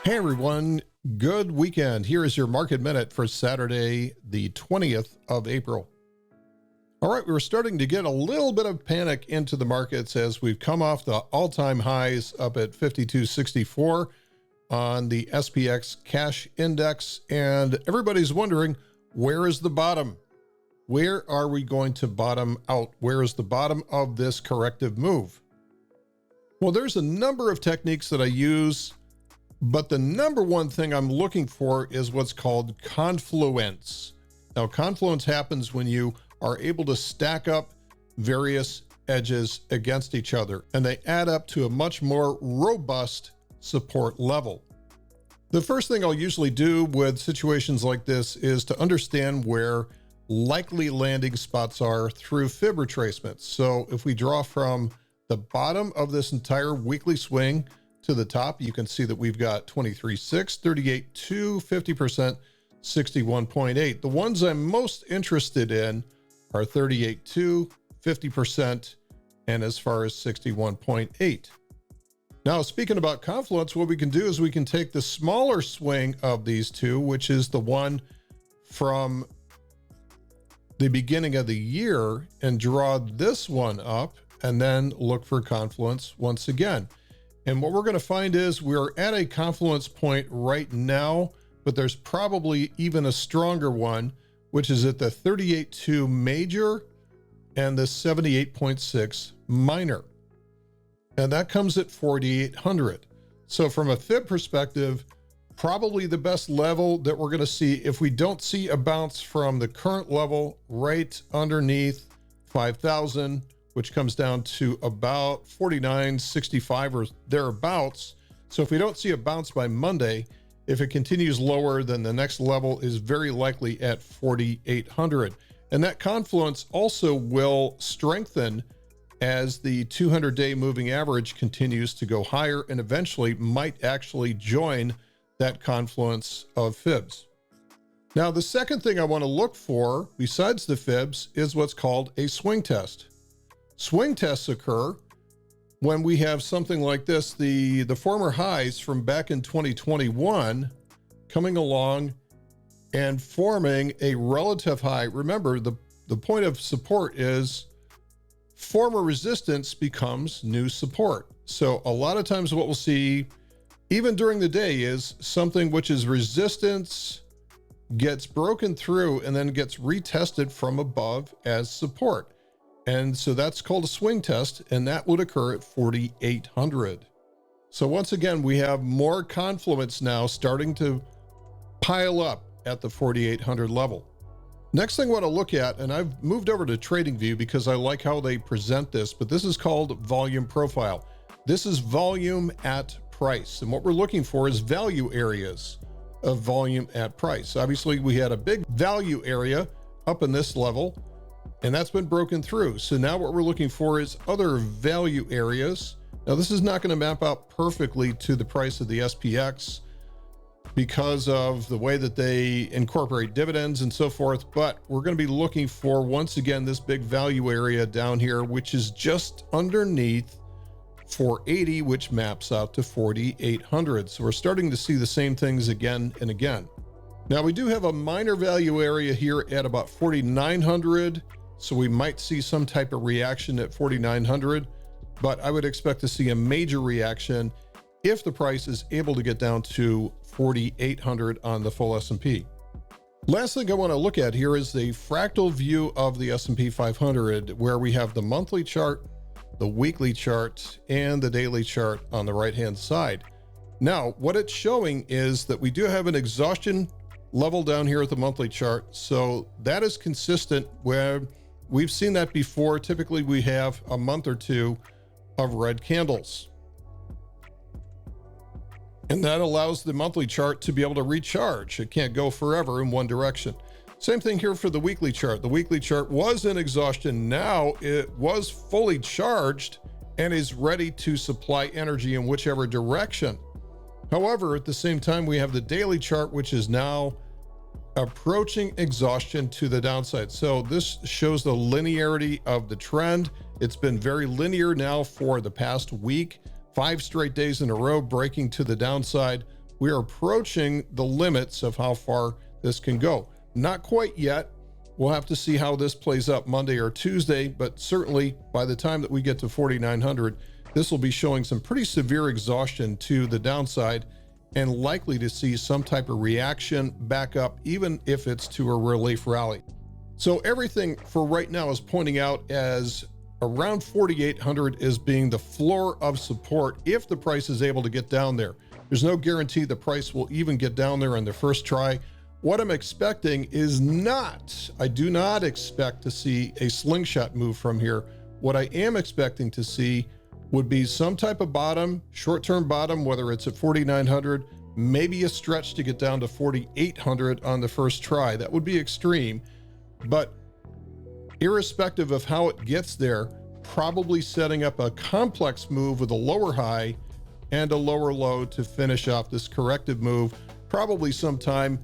Hey everyone, good weekend. Here is your market minute for Saturday, the 20th of April. All right, we're starting to get a little bit of panic into the markets as we've come off the all-time highs up at 52.64 on the SPX cash index, and everybody's wondering, where is the bottom? Where are we going to bottom out? Where is the bottom of this corrective move? Well, there's a number of techniques that I use, but the number one thing I'm looking for is what's called confluence. Now, confluence happens when you are able to stack up various edges against each other, and they add up to a much more robust support level. The first thing I'll usually do with situations like this is to understand where likely landing spots are through fib retracements. So if we draw from the bottom of this entire weekly swing to the top, you can see that we've got 23.6, 38.2, 50%, 61.8. The ones I'm most interested in are 38.2, 50%, and as far as 61.8. Now, speaking about confluence, what we can do is we can take the smaller swing of these two, which is the one from the beginning of the year, and draw this one up and then look for confluence once again. And what we're going to find is we're at a confluence point right now, but there's probably even a stronger one, which is at the 38.2 major and the 78.6 minor. And that comes at 4,800. So from a fib perspective, probably the best level that we're going to see if we don't see a bounce from the current level right underneath 5,000, which comes down to about 49.65 or thereabouts. So if we don't see a bounce by Monday, if it continues lower, then the next level is very likely at 4,800. And that confluence also will strengthen as the 200-day moving average continues to go higher and eventually might actually join that confluence of fibs. Now, the second thing I want to look for besides the fibs is what's called a swing test. Swing tests occur when we have something like this, the former highs from back in 2021 coming along and forming a relative high. Remember, the point of support is former resistance becomes new support. So a lot of times what we'll see, even during the day, is something which is resistance gets broken through and then gets retested from above as support. And so that's called a swing test, and that would occur at 4,800. So once again, we have more confluence now starting to pile up at the 4,800 level. Next thing I want to look at, and I've moved over to TradingView because I like how they present this, but this is called volume profile. This is volume at price. And what we're looking for is value areas of volume at price. Obviously, we had a big value area up in this level, and that's been broken through. So now what we're looking for is other value areas. Now, this is not going to map out perfectly to the price of the SPX because of the way that they incorporate dividends and so forth, but we're going to be looking for, once again, this big value area down here, which is just underneath 480, which maps out to 4,800. So we're starting to see the same things again and again. Now, we do have a minor value area here at about 4,900. So we might see some type of reaction at 4,900, but I would expect to see a major reaction if the price is able to get down to 4,800 on the full S&P. Last thing I want to look at here is the fractal view of the S&P 500, where we have the monthly chart, the weekly chart, and the daily chart on the right-hand side. Now, what it's showing is that we do have an exhaustion level down here at the monthly chart. So that is consistent where we've seen that before. Typically, we have a month or two of red candles. And that allows the monthly chart to be able to recharge. It can't go forever in one direction. Same thing here for the weekly chart. The weekly chart was in exhaustion. Now it was fully charged and is ready to supply energy in whichever direction. However, at the same time, we have the daily chart, which is now approaching exhaustion to the downside. So this shows the linearity of the trend. It's been very linear now for the past week, 5 straight days in a row, breaking to the downside, we are approaching the limits of how far this can go. Not quite yet. We'll have to see how this plays up Monday or Tuesday, but certainly by the time that we get to 4,900, this will be showing some pretty severe exhaustion to the downside and likely to see some type of reaction back up, even if it's to a relief rally. So everything for right now is pointing out as around 4,800 is being the floor of support if the price is able to get down there. There's no guarantee the price will even get down there on the first try. What I'm expecting is I do not expect to see a slingshot move from here. What I am expecting to see would be some type of bottom, short-term bottom, whether it's at 4,900, maybe a stretch to get down to 4,800 on the first try. That would be extreme, but irrespective of how it gets there, probably setting up a complex move with a lower high and a lower low to finish off this corrective move, probably sometime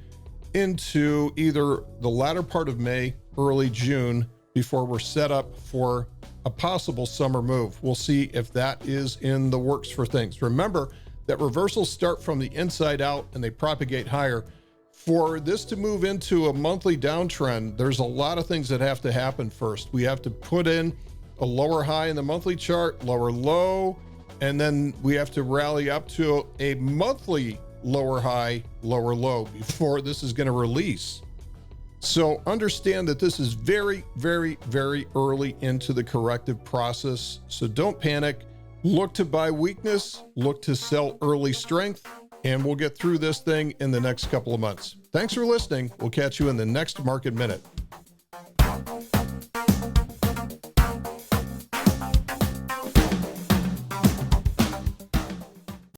into either the latter part of May, early June, before we're set up for a possible summer move. We'll see if that is in the works for things. Remember that reversals start from the inside out and they propagate higher. For this to move into a monthly downtrend, there's a lot of things that have to happen first. We have to put in a lower high in the monthly chart, lower low, and then we have to rally up to a monthly lower high, lower low before this is going to release. So understand that this is very, very, very early into the corrective process. So don't panic. Look to buy weakness, look to sell early strength, and we'll get through this thing in the next couple of months. Thanks for listening. We'll catch you in the next Market Minute.